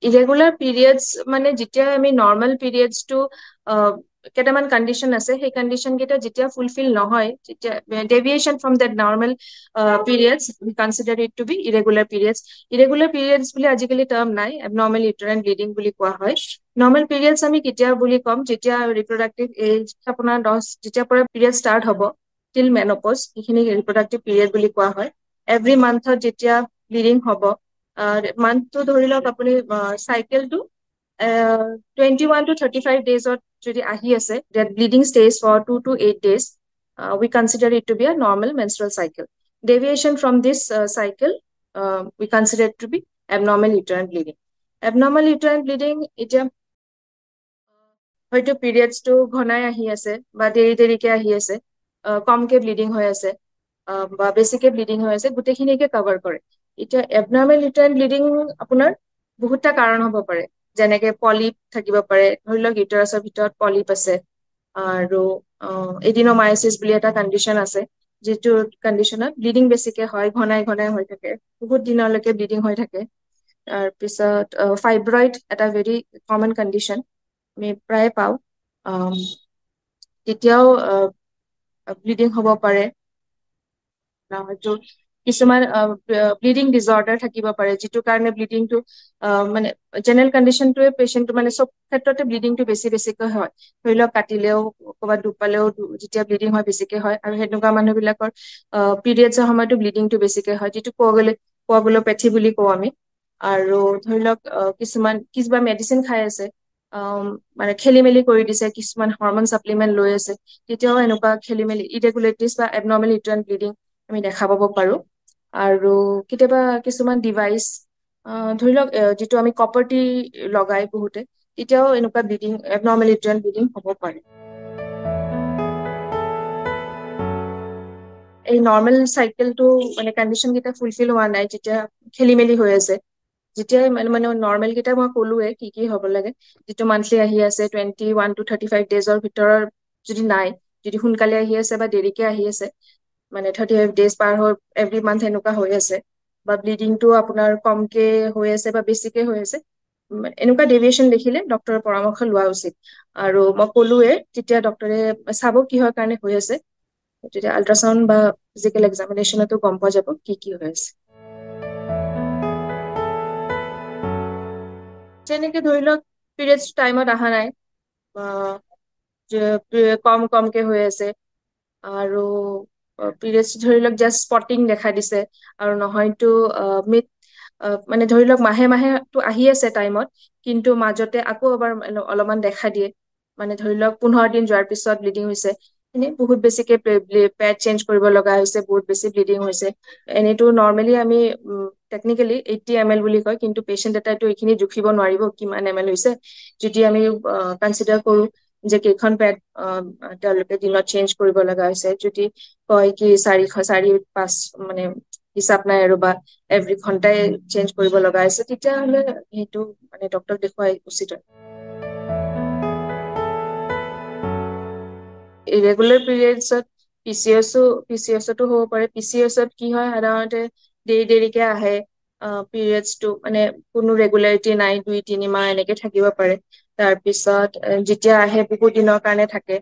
Irregular periods মানে যেতিয়া আমি নৰ্মেল পিৰিয়ডছটো কেইটামান কণ্ডিশ্যন আছে, সেই কণ্ডিশ্যন কেইটা যেতিয়া ফুলফিল নহয়, যেতিয়া deviation from that normal periods we consider it to be irregular periods. Irregular periods বুলি আজিকালি টাৰ্ম নাই, এবনৰ্মেল ইউটেৰাইন ব্লিডিং বুলি কোৱা হয়। নৰ্মেল পিৰিয়ডছ আমি কেতিয়া বুলি ক'ম, যেতিয়া ৰিপ্ৰডাক্টিভ এজ আপোনাৰ 10, যেতিয়াৰ পৰা পিৰিয়ড ষ্টাৰ্ট হ'ব টিল মেনপজ, সেইখিনি ৰিপ্ৰডাক্টিভ পিৰিয়ড বুলি কোৱা হয়। এভৰি মান্থত যেতিয়া ব্লিডিং হ'ব, মান্থটো ধৰি লওক আপুনি চাইকেলটো 21 to 35 ডেজত যদি আহি আছে, that bleeding stays for 2 to 8 days, we consider it to be a normal menstrual cycle. Deviation from this cycle, we consider it to be abnormal uterine bleeding. Abnormal uterine bleeding, এতিয়া হয়তো পিৰিয়ডছটো ঘনাই আহি আছে বা দেৰি দেৰিকে আহি আছে, কমকে ব্লিডিং হৈ আছে বা বেছিকে ব্লিডিং হৈ আছে, গোটেইখিনিকে কভাৰ কৰে। এতিয়া এবনৰ্মেল ইউটেৰাইন ব্লিডিং আপোনাৰ বহুতটা কাৰণ হ'ব পাৰে, যেনেকে পলিপ থাকিব পাৰে, ধৰি লওক ইউটাৰাছৰ ভিতৰত পলিপ আছে, আৰু এডিনোমায়চিছ বুলি এটা কণ্ডিশ্যন আছে, যিটো কণ্ডিশ্যনত ব্লিডিং বেছিকে হয়, ঘনাই ঘনাই হৈ থাকে, বহুত দিনলৈকে ব্লিডিং হৈ থাকে। তাৰপিছত ফাইব্ৰইড এটা ভেৰি কমন কণ্ডিশ্যন, আমি প্ৰায় পাওঁ, তেতিয়াও ব্লিডিং হ'ব পাৰে। হয়তো কিছুমান ব্লিডিং ডিজৰ্ডাৰ থাকিব পাৰে, যিটো কাৰণে ব্লিডিংটো মানে জেনেৰেল কণ্ডিশ্যনটোৱে পেচেণ্টটো মানে চব ক্ষেত্ৰতে ব্লিডিংটো বেছিকৈ হয়। ধৰি লওক কাটিলেও, ক'ৰবাত দুখ পালেও যেতিয়া ব্লিডিং হয় বেছিকে হয়, আৰু সেনেকুৱা মানুহবিলাকৰ পিৰিয়ডছৰ সময়তো ব্লিডিংটো বেছিকে হয়, যিটো কোৱাগুলোপেথি বুলি কওঁ আমি। আৰু ধৰি লওক কিছুমান মেডিচিন খাই আছে, মানে খেলি মেলি কৰি দিছে, কিছুমান হৰমন ছাপ্লিমেণ্ট লৈ আছে, তেতিয়াও এনেকুৱা খেলি মেলি ইৰেগুলেটৰিজ বা এবনৰ্মেল ইউটেৰাইন ব্লিডিং আমি দেখা পাব পাৰোঁ। আৰু কেতিয়াবা কিছুমান ডিভাইচ, ধৰি লওক যিটো আমি কপাৰটি লগাই বহুতে, তেতিয়াও এনেকুৱা ব্লিডিং, এবনৰ্মেল ইউটেৰাইন ব্লিডিং হ'ব পাৰে। এই নৰ্মেল চাইকেলটো মানে কণ্ডিশ্যন কেইটা ফুলফিল হোৱা নাই, যেতিয়া খেলি মেলি হৈ আছে, যেতিয়াই মানে নৰ্মেল কেইটা মই ক'লোৱে কি কি হ'ব লাগে, যিটো মান্থলি আহি আছে 21 to 35 ডেজৰ ভিতৰৰ যদি নাই, যদি সোনকালে আহি আছে বা দেৰিকে আহি আছে, মানে 35 ডেজ পাৰ হৈ এভৰি মান্থ এনেকুৱা হৈ আছে, বা ব্লিডিংটো আপোনাৰ কমকে হৈ আছে বা বেছিকে হৈ আছে, এনেকুৱা ডেভিয়েশ্যন দেখিলে ডক্তৰৰ পৰামৰ্শ লোৱা উচিত। আৰু মই ক'লোৱে, তেতিয়া ডক্তৰে চাব কিহৰ কাৰণে হৈ আছে, তেতিয়া আল্ট্ৰাচাউণ্ড বা ফিজিকেল এক্সামিনেশ্যনতো গম পোৱা যাব কি কি হৈ আছে। যেনেকে ধৰি লওক পিৰিয়ডছ টাইমত অহা নাই, কমকে হৈ আছে, আৰু পিৰিয়ডছ ধৰি লওক জাষ্ট স্পটিং দেখা দিছে, আৰু নহয়তো মিড মানে ধৰি লওক মাহেটো আহি আছে টাইমত, কিন্তু মাজতে আকৌ এবাৰ অলপমান দেখা দিয়ে, মানে ধৰি লওক 15 দিন যোৱাৰ পিছত ব্লিডিং হৈছে, এনেই বহুত বেছিকে পেড চেঞ্জ কৰিব লগা হৈছে, বহুত বেছি ব্লিডিং হৈছে। এনেইতো নৰ্মেলি আমি টেকনিকেলি 80 ml বুলি কয়, কিন্তু পেচেণ্ট এটাইতো এইখিনি জুখিব নোৱাৰিব কিমান ml হৈছে, যদি আমি কনচিডাৰ কৰো যে কেইখন পেড তেওঁলোকে দিনত চেঞ্জ কৰিব লগা হৈছে, যদি কয় কি 4-5 মানে হিচাপ নাই আৰু, বা এভৰি ঘণ্টাই চেঞ্জ কৰিব লগা হৈছে, তেতিয়াহ'লে সেইটো মানে ডক্তৰক দেখুৱাই উচিত হয়। ইৰেগুলাৰ পিৰিয়ডছত পিচিএছতো হ'ব পাৰে। পিচিএছত কি হয়, সাধাৰণতে দেৰিকে আহে, পিৰিয়ডছটো মানে কোনো ৰেগুলাৰিটি নাই, 2-3 মাহ এনেকে থাকিব পাৰে। তাৰপিছত যেতিয়া আহে বহুত দিনৰ কাৰণে থাকে,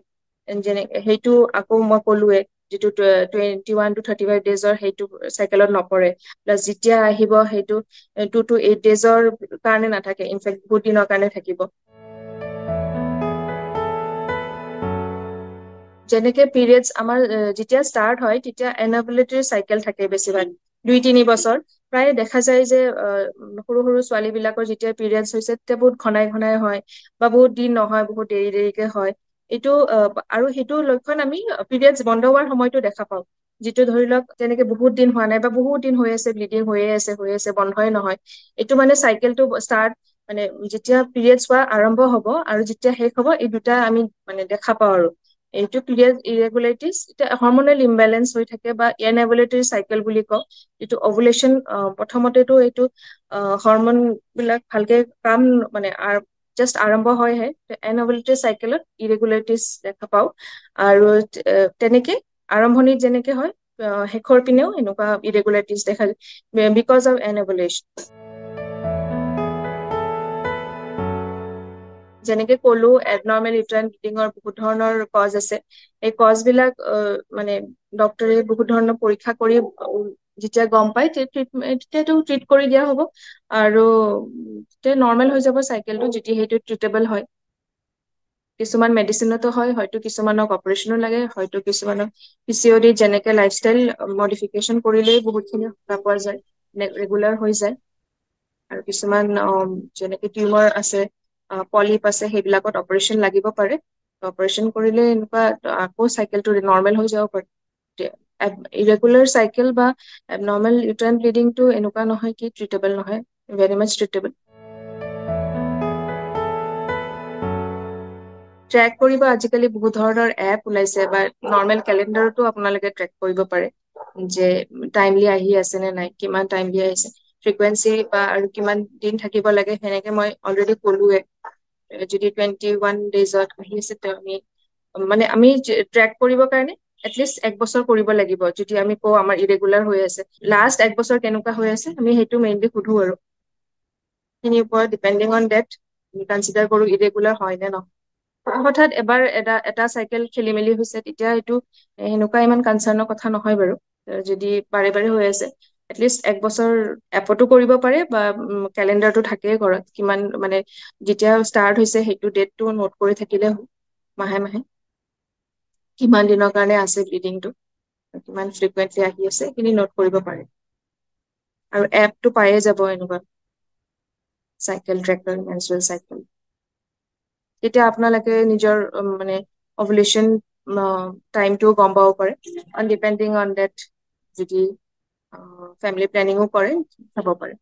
সেইটো আকৌ মই ক'লোৱে, যিটো 21 to 35 ডেজৰ সেইটো চাইকেলত নপৰে, প্লাছ যেতিয়া আহিব সেইটো 2 to 8 ডেজৰ কাৰণে নাথাকে, ইনফেক্ট বহুত দিনৰ কাৰণে থাকিব। যেনেকে পিৰিয়ডছ আমাৰ যেতিয়া ষ্টাৰ্ট হয়, তেতিয়া এনঅভুলেটৰী চাইকেল থাকে বেছিভাগ 2-3 বছৰ। প্ৰায় দেখা যায় যে সৰু সৰু ছোৱালী বিলাকৰ যেতিয়া পিৰিয়ডছ হৈছে, তেতিয়া বহুত ঘনাই ঘনাই হয়, বা বহুত দিন নহয়, বহুত দেৰিকে হয়। এইটো আৰু সেইটো লক্ষণ আমি পিৰিয়ডছ বন্ধ হোৱাৰ সময়তো দেখা পাওঁ, যিটো ধৰি লওক তেনেকে বহুত দিন হোৱা নাই বা বহুত দিন হৈ আছে, ব্লিডিং হৈয়ে আছে বন্ধই নহয়। এইটো মানে চাইকেলটো ষ্টাৰ্ট, মানে যেতিয়া পিৰিয়ডছ হোৱা আৰম্ভ হ'ব আৰু যেতিয়া শেষ হ'ব, এই দুটা আমি মানে দেখা পাওঁ। আৰু এইটো পিৰিয়ড ইৰেগুলাৰিটিজ, হৰমনেল ইমবেলেঞ্চ হৈ থাকে, বা এনএভুলেটৰী চাইকেল বুলি কওঁ, যিটো অভুলেশ্যন প্ৰথমতেতো এইটো হৰমন বিলাক ভালকে কাম মানে জাষ্ট আৰম্ভ হয়হে, এনঅভুলেটৰী চাইকেলত ইৰেগুলাৰিটিজ দেখা পাওঁ। আৰু তেনেকে আৰম্ভণিত যেনেকে হয়, শেষৰ পিনেও এনেকুৱা ইৰেগুলাৰিটিজ দেখা যায়, বিকজ অফ এনঅভুলেশ্যন। যেনেকে ক'লো এবনৰ্মেল ইউট্ৰাইন ব্লিডিঙৰ বহুত ধৰণৰ কজ আছে। এই কজ বিলাক মানে ডক্টৰে বহুত ধৰণৰ পৰীক্ষা কৰি যেতিয়া গম পায় তেতিয়াতো ট্ৰিট কৰি দিয়া হ'ব আৰু তেতিয়া নৰ্মেল হৈ যাব চাইকেলটো, যেতিয়া সেইটো ট্ৰিটেবল হয়। কিছুমান মেডিচিনতো হয়, হয়তো কিছুমানক অপাৰেশ্যনো লাগে, হয়তো কিছুমানক PCOD যেনেকে লাইফষ্টাইল মডিফিকেশ্যন কৰিলেই বহুতখিনি সকাহ পোৱা যায়, ৰেগুলাৰ হৈ যায়। আৰু কিছুমান যেনেকে টিউমাৰ আছে, পলিপ আছে, সেইবিলাকত অপাৰেশ্যন লাগিব পাৰে। অপাৰেশ্যন কৰিলে এনেকুৱা আকৌ চাইকেলটো নৰ্মেল হৈ যাব পাৰে। ইৰেগুলাৰ চাইকেল বা নৰ্মেল ইউট্ৰাইন ব্লিডিংটো এনেকুৱা নহয় কি ট্ৰিটেবল নহয়, ভেৰি মাছ ট্ৰিটেবল। ট্ৰেক কৰিব আজিকালি বহুত ধৰণৰ এপ ওলাইছে, বা নৰ্মেল কেলেণ্ডাৰতো আপোনালোকে ট্ৰেক কৰিব পাৰে যে টাইমলি আহি আছে নে নাই, কিমান টাইমলি আহিছে, ফ্ৰিকুৱেঞ্চি বা আৰু কিমান দিন থাকিব লাগে। সেনেকে মই অলৰেডি ক'লোৱে, যদি 21 ডেইজত আহি আছে মানে আমি ট্ৰেক কৰিবৰ কাৰণে এটলিষ্ট 1 বছৰ কৰিব লাগিব। যদি আমি কওঁ আমাৰ ইৰেগুলাৰ হৈ আছে, লাষ্ট 1 বছৰ কেনেকুৱা হৈ আছে, আমি সেইটো মেইনলি সুধো আৰু সেইখিনিৰ ওপৰত ডিপেণ্ডিং অন ডেট আমি কনচিডাৰ কৰো ইৰেগুলাৰ হয় নে নহয়। হঠাৎ এবাৰ এটা চাইকেল খেলি মেলি হৈছে, তেতিয়া এইটো সেনেকুৱা ইমান কনচাৰ্ণৰ কথা নহয় বাৰু। যদি বাৰে বাৰে হৈ আছে, এটলিষ্ট 1 বছৰ এপতো কৰিব পাৰে, বা কেলেণ্ডাৰটো থাকেই ঘৰত, কিমান মানে যেতিয়া ষ্টাৰ্ট হৈছে সেইটো ডেটটো নোট কৰি থাকিলে মাহে মাহে কিমান দিনৰ কাৰণে আছে ব্লিডিংটো, কিমান ফ্ৰিকুৱেণ্টলি আহি আছে, সেইখিনি নোট কৰিব পাৰে। আৰু এপটো পায়ে যাব এনেকুৱা চাইকেল ট্ৰেকাৰ, মেনষ্ট্ৰুৱেল চাইকেল। তেতিয়া আপোনালোকে নিজৰ মানে অভুলেশ্যন টাইমটোও গম পাব পাৰে, ডিপেণ্ডিং অন ডেট। যদি ফেমিলি প্লেনিঙো কৰে চাব পাৰে।